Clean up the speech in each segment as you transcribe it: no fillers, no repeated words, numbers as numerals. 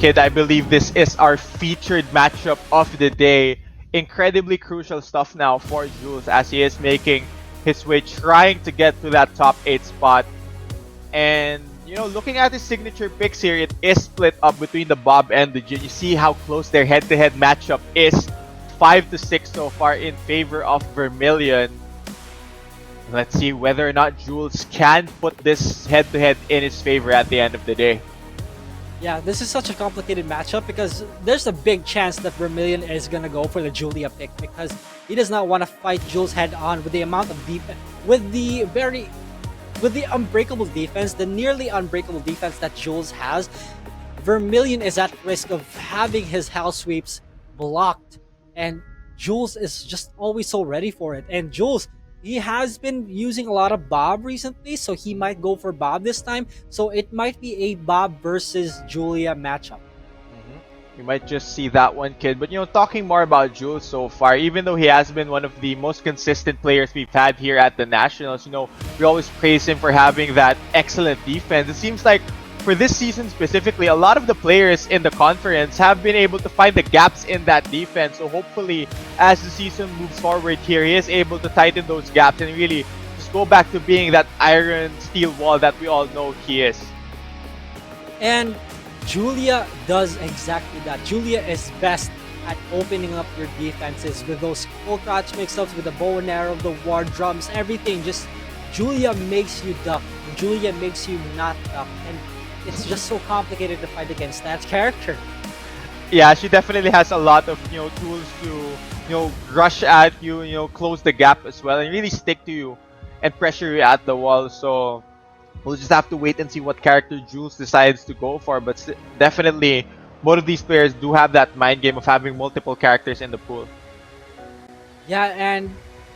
Kid, I believe this is our featured matchup of the day. Incredibly crucial stuff now for Jules as he is making his way, trying to get to that top 8 spot. And, you know, looking at his signature picks here, it is split up between the Bob and the Jin. You see how close their head-to-head matchup is. 5-6 so far in favor of Vermilion. Let's see whether or not Jules can put this head-to-head in his favor at the end of the day. Yeah, this is such a complicated matchup because there's a big chance that Vermilion is gonna go for the Julia pick because he does not want to fight Jules head-on with the amount of defense, with the unbreakable defense, the nearly unbreakable defense that Jules has. Vermilion is at risk of having his house sweeps blocked, and Jules is just always so ready for it. And Jules, he has been using a lot of Bob recently, so he might go for Bob this time. So it might be a Bob versus Julia matchup. You might just see that one, Kid. But, you know, talking more about Jules so far, even though he has been one of the most consistent players we've had here at the Nationals, you know, we always praise him for having that excellent defense. It seems like for this season specifically, a lot of the players in the conference have been able to find the gaps in that defense. So hopefully, as the season moves forward here, he is able to tighten those gaps and really just go back to being that iron steel wall that we all know he is. And Julia does exactly that. Julia is best at opening up your defenses with those full crouch mix-ups, with the bow and arrow, the war drums, everything. Just Julia makes you duck. Julia makes you not duck. And it's just so complicated to fight against that character. Yeah, she definitely has a lot of, you know, tools to, you know, rush at you, you know, close the gap as well, and really stick to you and pressure you at the wall. So we'll just have to wait and see what character Jules decides to go for. But definitely, both of these players do have that mind game of having multiple characters in the pool. Yeah, and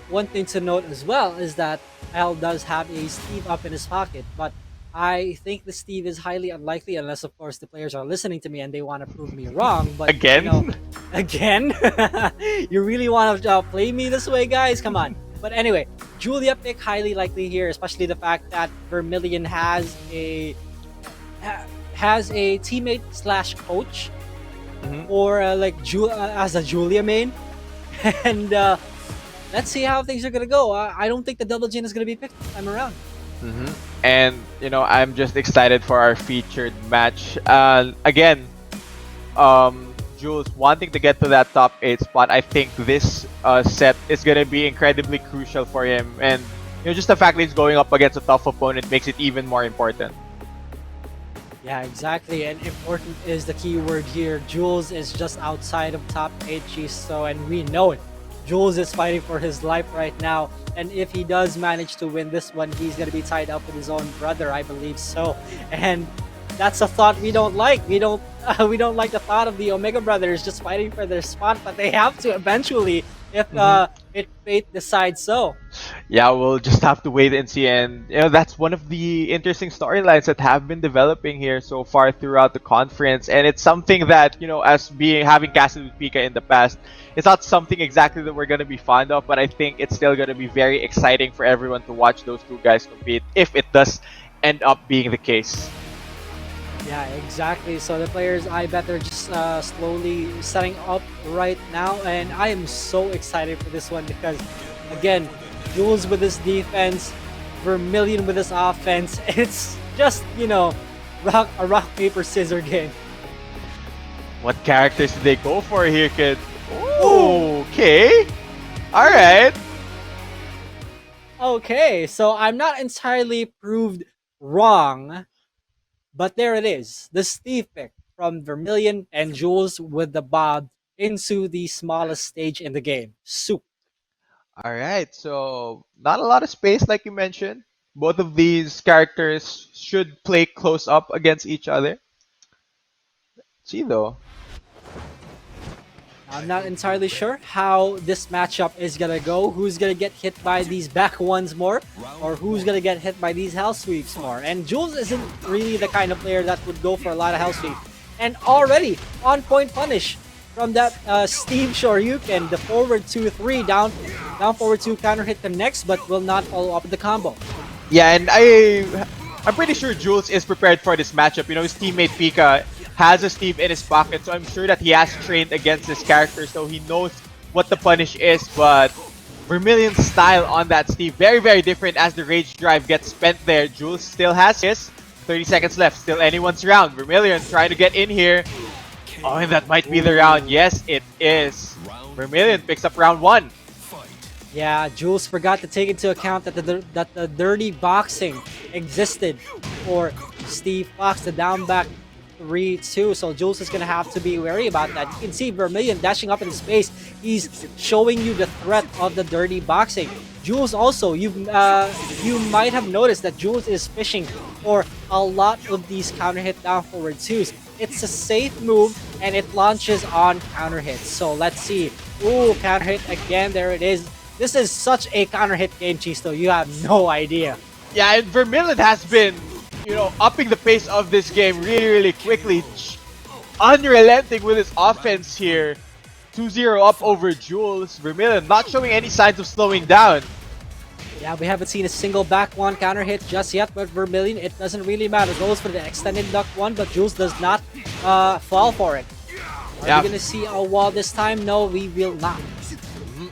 one thing to note as well is that L does have a Steve up in his pocket, but I think the Steve is highly unlikely unless, of course, the players are listening to me and they want to prove me wrong. But Again? you know, again, you really want to play me this way, guys? Come on. But anyway, Julia pick highly likely here, especially the fact that Vermilion has a teammate slash coach, or as a Julia main, and let's see how things are gonna go. I don't think the double Jin is gonna be picked this time around. And you know, I'm just excited for our featured match. Again, Jules wanting to get to that top 8 spot. I think this set is gonna be incredibly crucial for him, and you know, just the fact that he's going up against a tough opponent makes it even more important. Yeah, exactly. And important is the key word here. Jules is just outside of top 8 Chiso, and we know it. Jules is fighting for his life right now, and if he does manage to win this one, he's gonna be tied up with his own brother, I believe so. And that's a thought we don't like. We don't like the thought of the Omega brothers just fighting for their spot, but they have to eventually if fate decides so. Yeah, we'll just have to wait and see. And you know, that's one of the interesting storylines that have been developing here so far throughout the conference. And it's something that, you know, as having casted with Pika in the past, it's not something exactly that we're gonna be fond of, but I think it's still gonna be very exciting for everyone to watch those two guys compete if it does end up being the case. Yeah, exactly. So the players, I bet they're just slowly setting up right now, and I am so excited for this one because, again, Jules with his defense, Vermilion with his offense. It's just, you know, a rock paper scissor game. What characters did they go for here, kid? Ooh, okay, all right. Okay, so I'm not entirely proved wrong. But there it is, the Steve pick from Vermilion and Jules with the Bob into the smallest stage in the game, Soup. All right, so not a lot of space like you mentioned. Both of these characters should play close up against each other. Let's see though. I'm not entirely sure how this matchup is gonna go, who's gonna get hit by these back ones more, or who's gonna get hit by these house sweeps more. And Jules isn't really the kind of player that would go for a lot of house sweeps. And already, on point punish from that Steve Shoryuken, the forward 2-3, down forward 2 counter hit connects, but will not follow up with the combo. Yeah, and I'm pretty sure Jules is prepared for this matchup. You know, his teammate Pika has a Steve in his pocket, so I'm sure that he has trained against this character, so he knows what the punish is, but Vermilion's style on that Steve, very, very different as the Rage Drive gets spent there. Jules still has his. 30 seconds left, still anyone's round. Vermilion trying to get in here. Oh, and that might be the round. Yes, it is. Vermilion picks up round 1. Yeah, Jules forgot to take into account that the dirty boxing existed for Steve Fox, the down back 3-2. So Jules is gonna have to be wary about that. You can see Vermilion dashing up in space. He's showing you the threat of the dirty boxing. Jules also, you might have noticed that Jules is fishing for a lot of these counter hit down forward twos. It's a safe move and it launches on counter hits. So let's see. Ooh, counter hit again. There it is. This is such a counter hit game, Chisto. You have no idea. Yeah, and Vermilion has been, upping the pace of this game really, really quickly. Unrelenting with his offense here. 2-0 up over Jules. Vermilion not showing any signs of slowing down. Yeah, we haven't seen a single back one counter hit just yet, but Vermilion, it doesn't really matter. Goes for the extended duck one, but Jules does not fall for it. Are we gonna see a wall this time? No, we will not.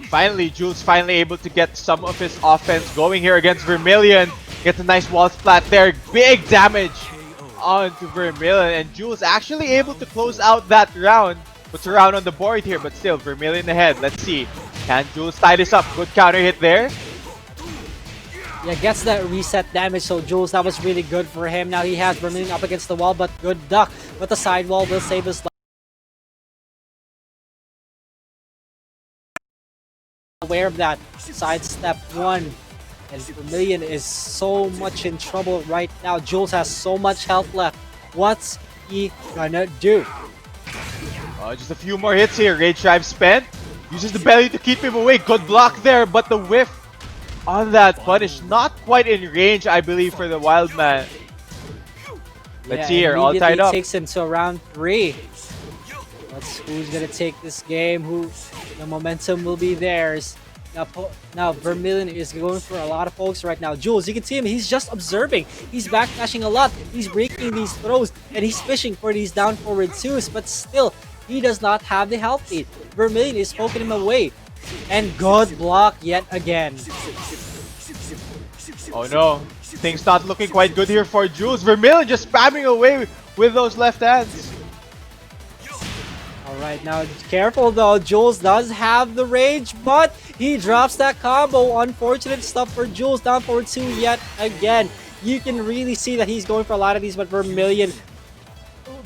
Finally, Jules finally able to get some of his offense going here against Vermilion. Gets a nice wall splat there. Big damage onto Vermilion. And Jules actually able to close out that round. Puts a round on the board here, but still, Vermilion ahead. Let's see. Can Jules tie this up? Good counter hit there. Yeah, gets that reset damage, so Jules, that was really good for him. Now he has Vermilion up against the wall, but good duck. But the side wall will save his life. Aware of that. Sidestep one. And Vermilion is so much in trouble right now. Jules has so much health left. What's he gonna do? Just a few more hits here. Rage Drive spent. Uses the belly to keep him away. Good block there, but the whiff on that punish. Not quite in range, I believe, for the Wildman. Let's see here. All tied up. Takes him to round 3. Who's gonna take this game? The momentum will be theirs. Now Vermilion is going for a lot of folks right now. Jules, you can see him. He's just observing. He's backdashing a lot. He's breaking these throws and he's fishing for these down forward twos. But still, he does not have the health lead. Vermilion is poking him away. And good block yet again. Oh no, things not looking quite good here for Jules. Vermilion just spamming away with those left hands. Alright, now careful though. Jules does have the rage, but he drops that combo. Unfortunate stuff for Jules. Down forward 2 yet again. You can really see that he's going for a lot of these, but Vermilion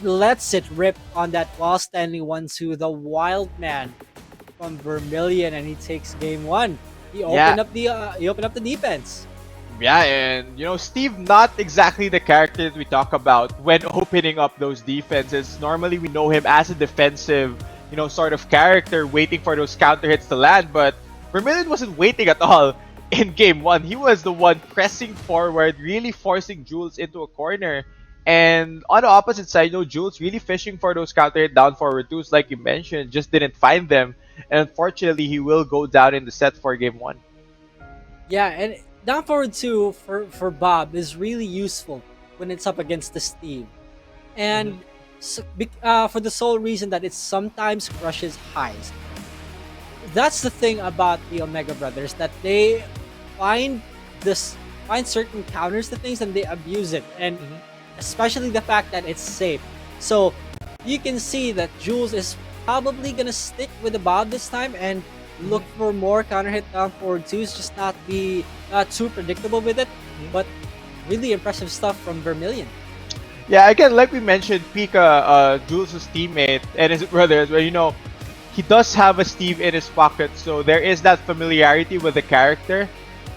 lets it rip on that while standing 1-2. The Wildman from Vermilion, and he takes game 1. He opened up the defense. Yeah, and Steve, not exactly the character that we talk about when opening up those defenses. Normally we know him as a defensive, sort of character waiting for those counter hits to land, but Vermilion wasn't waiting at all in game 1. He was the one pressing forward, really forcing Jules into a corner. And on the opposite side, Jules really fishing for those counter hit down forward twos, like you mentioned, just didn't find them. And unfortunately, he will go down in the set for game 1. Yeah, and down forward 2 for Bob is really useful when it's up against the Steve. And for the sole reason that it sometimes crushes highs. That's the thing about the Omega Brothers, that they find certain counters to things and they abuse it. And especially the fact that it's safe. So you can see that Jules is probably gonna stick with the Bob this time and look for more counter hit down forward twos, just not be too predictable with it. But really impressive stuff from Vermilion. Yeah, again, like we mentioned, Pika, Jules' teammate and his brother as well, he does have a Steve in his pocket, so there is that familiarity with the character.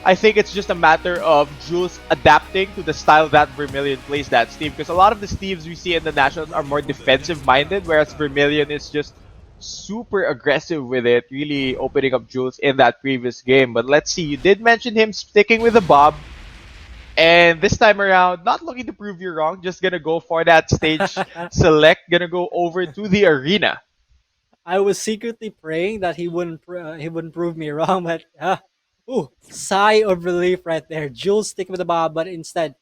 I think it's just a matter of Jules adapting to the style that Vermilion plays that Steve, because a lot of the Steves we see in the Nationals are more defensive-minded, whereas Vermilion is just super aggressive with it, really opening up Jules in that previous game. But let's see, you did mention him sticking with the Bob, and this time around, not looking to prove you wrong, just gonna go for that stage select, gonna go over to the arena. I was secretly praying that he wouldn't prove me wrong, but sigh of relief right there. Jules stick with the Bob, but instead,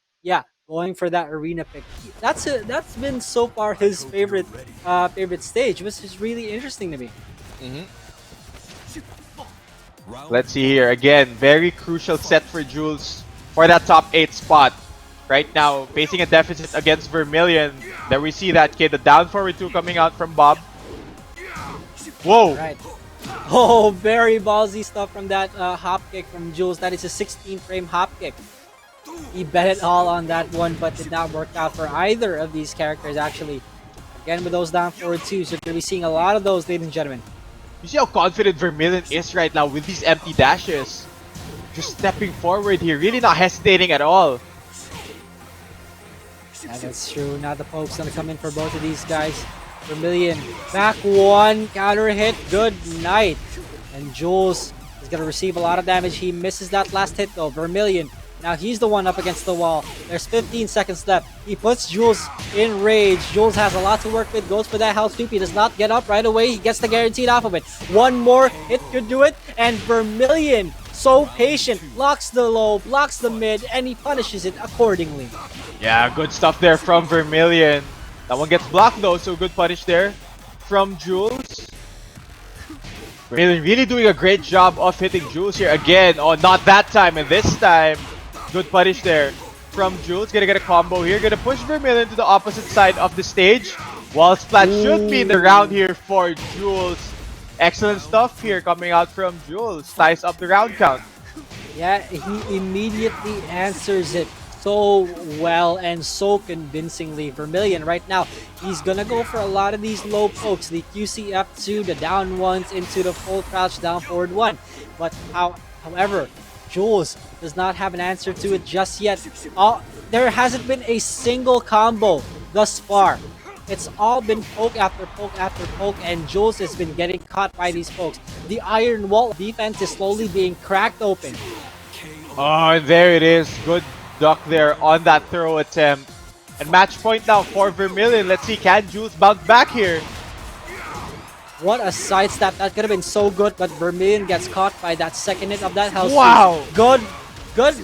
going for that arena pick. That's been so far his favorite stage, which is really interesting to me. Mhm. Let's see here. Again, very crucial set for Jules for that top 8 spot. Right now, facing a deficit against Vermilion. There we see that kid, the down forward 2 coming out from Bob. Whoa! Right. Oh, very ballsy stuff from that hop kick from Jules. That is a 16 frame hop kick. He bet it all on that one, but did not work out for either of these characters, actually. Again, with those down forward 2s, you're going to be seeing a lot of those, ladies and gentlemen. You see how confident Vermilion is right now with these empty dashes. Just stepping forward here, really not hesitating at all. Yeah, that's true. Now the poke's gonna come in for both of these guys. Vermilion, back one, counter hit, good night. And Jules is gonna receive a lot of damage. He misses that last hit though. Vermilion, now he's the one up against the wall. There's 15 seconds left. He puts Jules in rage. Jules has a lot to work with, goes for that health sweep. He does not get up right away. He gets the guaranteed off of it. One more hit could do it. And Vermilion, so patient, blocks the low, blocks the mid, and he punishes it accordingly. Yeah, good stuff there from Vermilion. That one gets blocked though, so good punish there from Jules. Really doing a great job of hitting Jules here again. Oh, not that time, and this time, good punish there from Jules. Gonna get a combo here, gonna push Vermilion to the opposite side of the stage. Wall splat should be in the round here for Jules. Excellent stuff here coming out from Jules. Ties up the round count. Yeah, he immediately answers it so well and so convincingly. Vermilion right now, he's gonna go for a lot of these low pokes, the QC up to the down ones into the full crouch down forward 1. But however, Jules does not have an answer to it just yet. There hasn't been a single combo thus far. It's all been poke after poke after poke, and Jules has been getting caught by these pokes. The iron wall defense is slowly being cracked open. Oh, and there it is. Good duck there on that throw attempt. And match point now for Vermilion. Let's see, can Jules bounce back here? What a sidestep. That could have been so good, but Vermilion gets caught by that second hit of that house. Wow! Good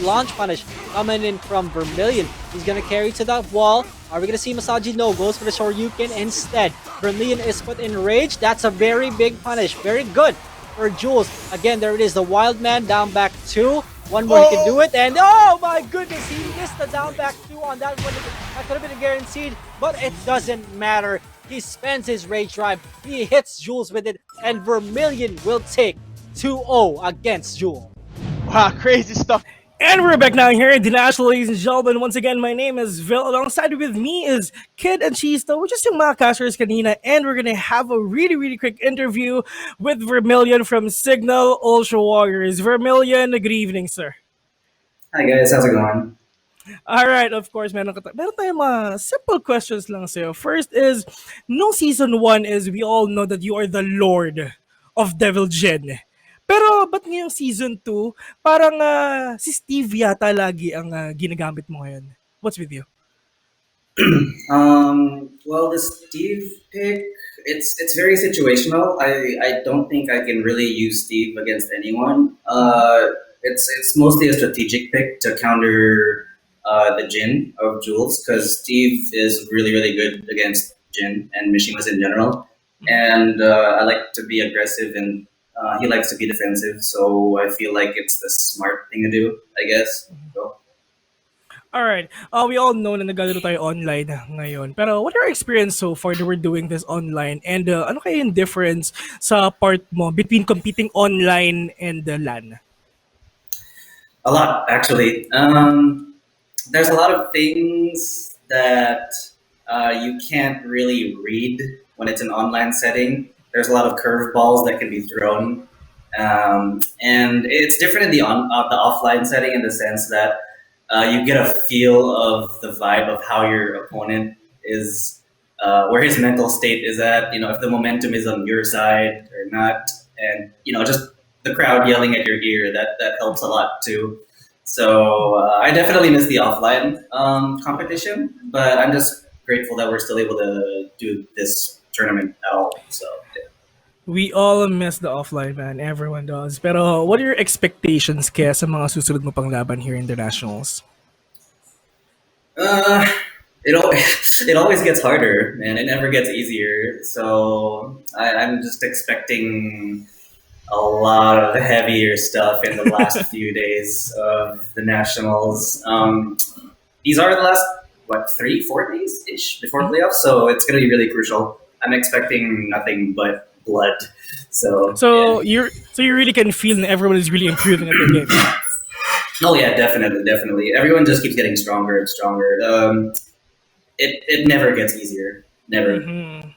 launch punish coming in from Vermilion. He's gonna carry to that wall. Are we gonna see Masaji? No, goes for the Shoryuken instead. Vermilion is put in rage. That's a very big punish. Very good for Jules. Again, there it is. The Wildman down back 2. One more, he can do it. And oh my goodness, he missed the down back 2 on that one. That could have been a guaranteed, but it doesn't matter. He spends his rage drive. He hits Jules with it, and Vermilion will take 2-0 against Jules. Wow, crazy stuff. And we're back now here in the National, ladies and gentlemen. Once again, my name is Vil. Alongside with me is Kid and Chisto, which is yung mga casters kanina. And we're gonna have a really quick interview with Vermilion from Signal Ultra Warriors. Vermilion, good evening, sir. Hi guys, how's it going? Alright, of course, meron tayong mga simple questions lang sa'yo. First is, no season 1 is we all know that you are the Lord of Devil Jin. Pero ba't ngayong season 2, parang si Steve yata lagi ang ginagamit mo ngayon? What's with you? Well, the Steve pick, it's very situational. I don't think I can really use Steve against anyone. It's mostly a strategic pick to counter the Jin of Jules, because Steve is really good against Jin and Mishimas in general. And I like to be aggressive, and he likes to be defensive, so I feel like it's the smart thing to do, I guess. So. Alright, we all know na naglalaro tayo online ngayon. Pero what are your experience so far that we're doing this online? And ano kaya yung difference sa part mo between competing online and LAN? A lot, actually. There's a lot of things that you can't really read when it's an online setting. There's a lot of curveballs that can be thrown. And it's different in the offline setting in the sense that you get a feel of the vibe of how your opponent is, where his mental state is at, if the momentum is on your side or not. And, just the crowd yelling at your ear, that helps a lot too. So I definitely miss the offline competition, but I'm just grateful that we're still able to do this tournament at all. So yeah. We all miss the offline, man. Everyone does. Pero what are your expectations kaya sa mga susunod mo pang laban here in the Nationals? Uh, it always gets harder, man. It never gets easier. So I'm just expecting a lot of heavier stuff in the last few days of the nationals. These are the last what 3 4 days ish before Mhm. playoffs, so it's going to be really crucial. I'm expecting nothing but blood. So So yeah. you really can feel that everyone is really improving at their game. Oh yeah, definitely, definitely. Everyone just keeps getting stronger and stronger. It never gets easier. Never. Mm-hmm.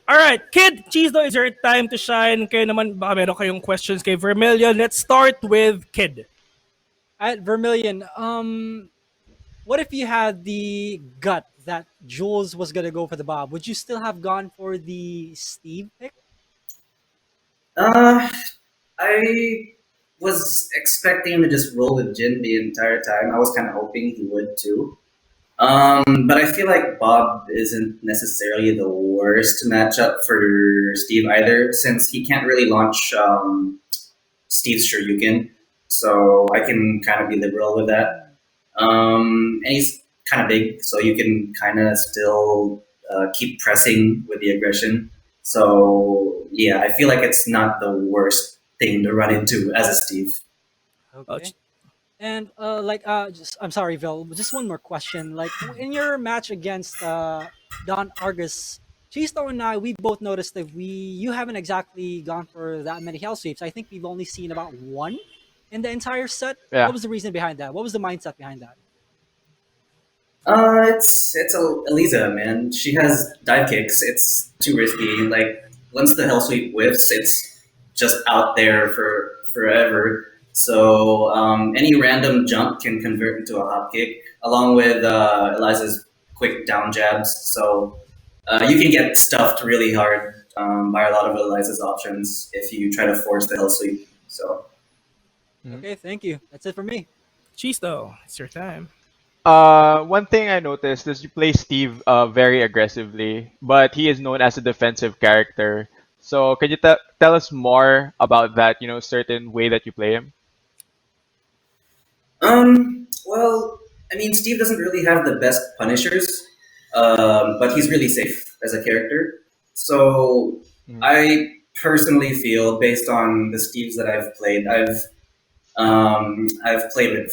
All right, Kid, Cheese though, is your time to shine. Kayo naman, baka meron kayong questions kay Vermilion. Let's start with Kid. At Vermilion, what if you had the gut that Jules was gonna go for the Bob? Would you still have gone for the Steve pick? Uh, I was expecting him to just roll with Jin the entire time. I was kind of hoping he would too. But I feel like Bob isn't necessarily the worst matchup for Steve either, since he can't really launch Steve's Shoryuken. So I can kind of be liberal with that. And he's kind of big, so you can kind of still keep pressing with the aggression. So yeah, I feel like it's not the worst thing to run into as a Steve. Uh, Okay. And just I'm sorry, Vil. Just one more question. Like in your match against Don Argus, Chisto and I, we both noticed that you haven't exactly gone for that many hell sweeps. I think we've only seen about one in the entire set. What Yeah. was the reason behind that? What was the mindset behind that? It's Eliza, man. She has dive kicks. It's too risky. Like once the hell sweep whiffs, it's just out there for forever. So any random jump can convert into a hop kick, along with Eliza's quick down jabs. So you can get stuffed really hard by a lot of Eliza's options if you try to force the hell sweep. So Mhm. Okay, thank you. That's it for me. Cheese though, it's your time. One thing I noticed is you play Steve very aggressively, but he is known as a defensive character. So can you tell us more about that, certain way that you play him? Well, I mean, Steve doesn't really have the best punishers, but he's really safe as a character. So Mhm. I personally feel, based on the Steves that I've played with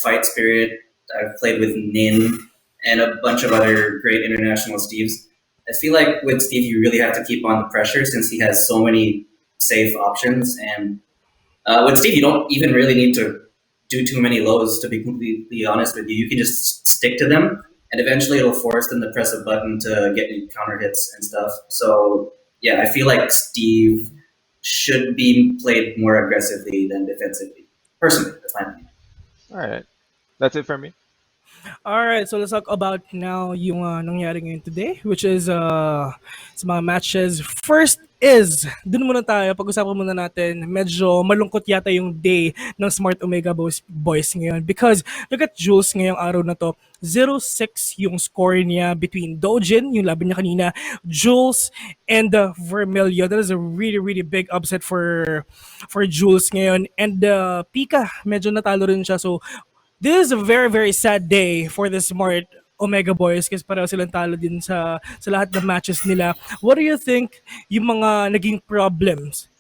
Fight Spirit, I've played with Nin, and a bunch of other great international Steves. I feel like with Steve, you really have to keep on the pressure since he has so many safe options, and with Steve, you don't even really need to do too many lows. To be completely honest with you, you can just stick to them, and eventually it'll force them to press a button to get you counter hits and stuff. So yeah, I feel like Steve should be played more aggressively than defensively. Personally, that's my opinion. All right, that's it for me. All right, so let's talk about now yung nangyari ngayon today, which is sa mga matches. First is, dun muna tayo, pag-usapan muna natin, medyo malungkot yata yung day ng Smart Omega Boys ngayon because look at Jules ngayong araw na to, 0-6 yung score niya between Dojin, yung laban niya kanina, Jules, and Vermilion. That is a really, really big upset for Jules ngayon. And Pika, medyo natalo rin siya. So this is a very very sad day for the Smart Omega Boys kasi pareho silang talo din sa lahat ng matches nila. What do you think yung mga naging problems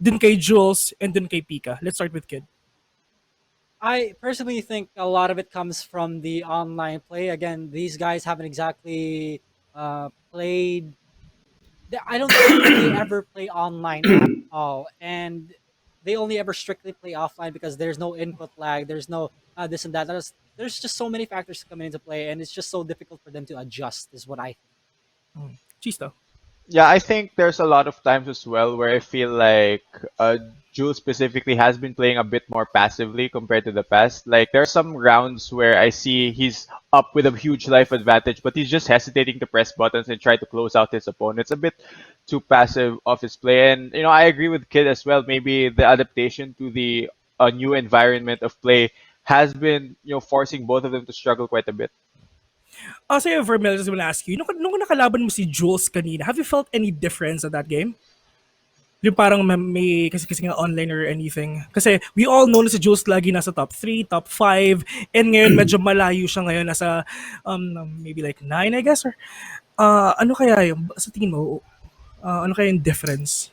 dun kay Jules and dun kay Pika? Let's start with Kid. I personally think a lot of it comes from the online play. Again, these guys haven't exactly played. I don't think they ever play online at all, and they only ever strictly play offline because there's no input lag. There's no this and that. There's just so many factors coming into play, and it's just so difficult for them to adjust. Is what I think. Chisto. Yeah, I think there's a lot of times as well where I feel like Jules specifically has been playing a bit more passively compared to the past. Like there are some rounds where I see he's up with a huge life advantage, but he's just hesitating to press buttons and try to close out his opponent. It's a bit too passive of his play, and I agree with Kid as well. Maybe the adaptation to the new environment of play has been forcing both of them to struggle quite a bit. Sa'yo, Vermel, just want to ask you, nung nakalaban mo si Jules kanina, have you felt any difference at that game? Yung parang may kasi nga online or anything. Kasi we all know na si Jules lagi nasa top 3, top 5, and ngayon medyo malayo siya ngayon, nasa maybe like 9 I guess, or ano kaya yung sa tingin mo, ano kaya yung difference?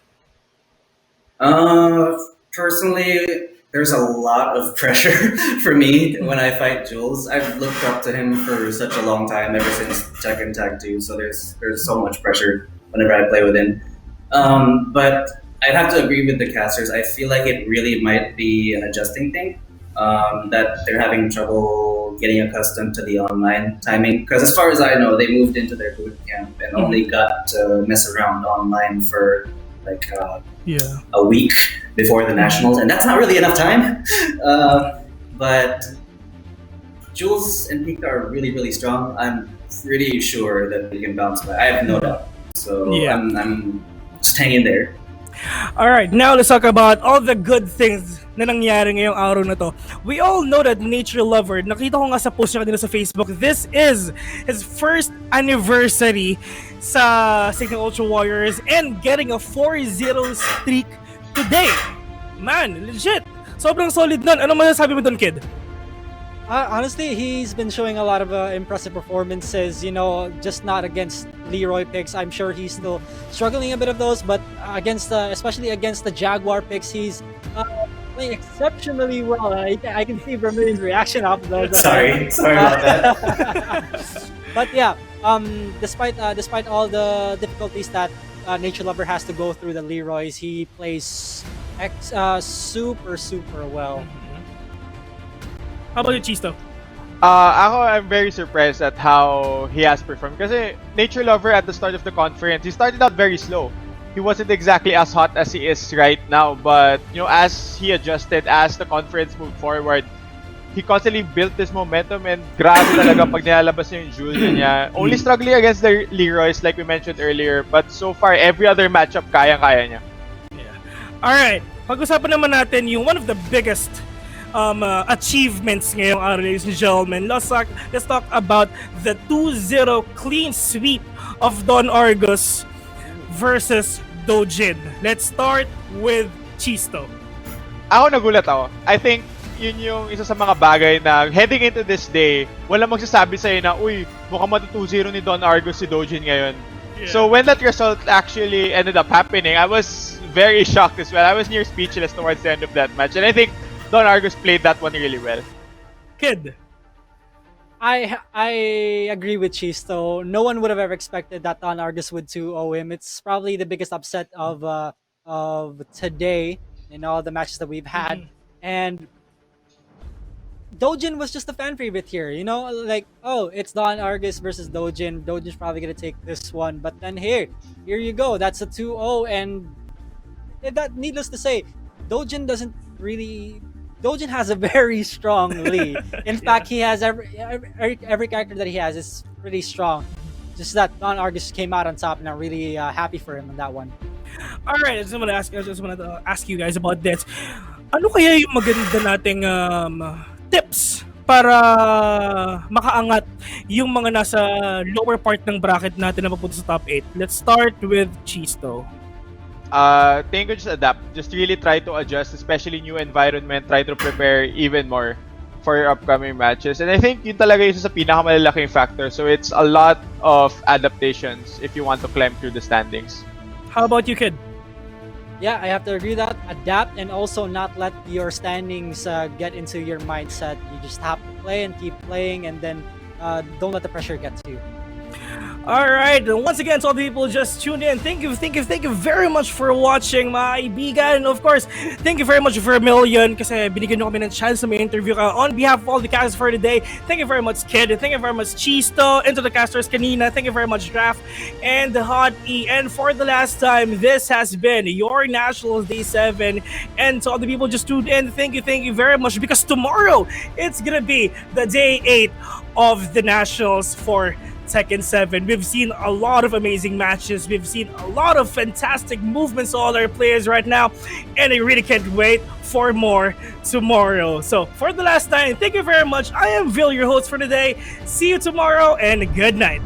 Personally, there's a lot of pressure for me when I fight Jules. I've looked up to him for such a long time, ever since Tekken Tag 2. So there's so much pressure whenever I play with him. But I'd have to agree with the casters. I feel like it really might be an adjusting thing. That they're having trouble getting accustomed to the online timing. Because as far as I know, they moved into their boot camp and only got to mess around online for like a week before the nationals, and that's not really enough time. But Jules and Pika are really, really strong. I'm pretty sure that they can bounce back. I have no doubt. So I'm just hanging there. Alright, now let's talk about all the good things na nangyari ngayong araw na to. We all know that Nature Lover, nakita ko nga sa post niya kanina sa Facebook, this is his first anniversary sa Signal Ultra Warriors and getting a 4-0 streak today. Man, legit! Sobrang solid nun. Ano masasabi mo dun, kid? Honestly, he's been showing a lot of impressive performances, you know, just not against Leroy picks. I'm sure he's still struggling a bit of those, but against especially against the Jaguar picks, he's playing exceptionally well. I can see Vermilion's reaction after those. Sorry about that. But yeah, despite all the difficulties that Nature Lover has to go through the Leroys, he plays super well. How about you, Chisto? I'm very surprised at how he has performed. Kasi Nature Lover at the start of the conference, he started out very slow. He wasn't exactly as hot as he is right now, but you know, as he adjusted, as the conference moved forward, he constantly built this momentum, and grabe talaga pag nilalabas niya yung Jules niya. Only struggling against the Leroys like we mentioned earlier, but so far every other matchup kaya-kaya niya. Alright, pag-usapan naman natin yung one of the biggest achievements ngayong araw, ladies and gentlemen. Let's talk about the 2-0 clean sweep of Don Argus versus Dojin. Let's start with Chisto. Nagulat ako. I think yun yung isa sa mga bagay na heading into this day, walang magsasabi sa'yo na, uy, mukhang matu 2-0 ni Don Argus si Dojin ngayon. Yeah. So when that result actually ended up happening, I was very shocked as well. I was near speechless towards the end of that match, and I think Don Argus played that one really well. Kid. I agree with Chisto. No one would have ever expected that Don Argus would 2-0 him. It's probably the biggest upset of today in all the matches that we've had. And Dojin was just a fan favorite here, you know, like, oh, it's Don Argus versus Dojin. Dojin's probably gonna take this one, but then here you go. That's a 2-0, and that, needless to say, Dojin has a very strong lead. In fact, he has every character that he has is pretty strong. Just that Don Argus came out on top, and I'm really happy for him on that one. All right, I just want to ask you guys about this. Ano kaya yung maganda nating tips para makaangat yung mga nasa lower part ng bracket natin na papunta sa top 8? Let's start with Chisto. Think just adapt. Just really try to adjust, especially new environment. Try to prepare even more for your upcoming matches. And I think yun talaga isa sa pinakamalalaking factor. So it's a lot of adaptations if you want to climb through the standings. How about you, kid? Yeah, I have to agree that. Adapt, and also not let your standings get into your mindset. You just have to play and keep playing, and then don't let the pressure get to you. Alright, once again, to all the people just tuned in, thank you very much for watching, mga kaibigan. And of course, thank you very much for Vermilion kasi binigyan nyo kami ng chance na may interview ka. On behalf of all the casters for today, thank you very much, Kid. Thank you very much, Chisto. And to the casters kanina, thank you very much, Draft and the Hot E. And for the last time, this has been your Nationals Day 7. And to all the people just tuned in, thank you very much, because tomorrow, it's gonna be the Day 8 of the Nationals for Tekken 7. We've seen a lot of amazing matches. We've seen a lot of fantastic movements of all our players right now, and I really can't wait for more tomorrow. So for the last time, thank you very much. I am Vil, your host for today. See you tomorrow, and good night.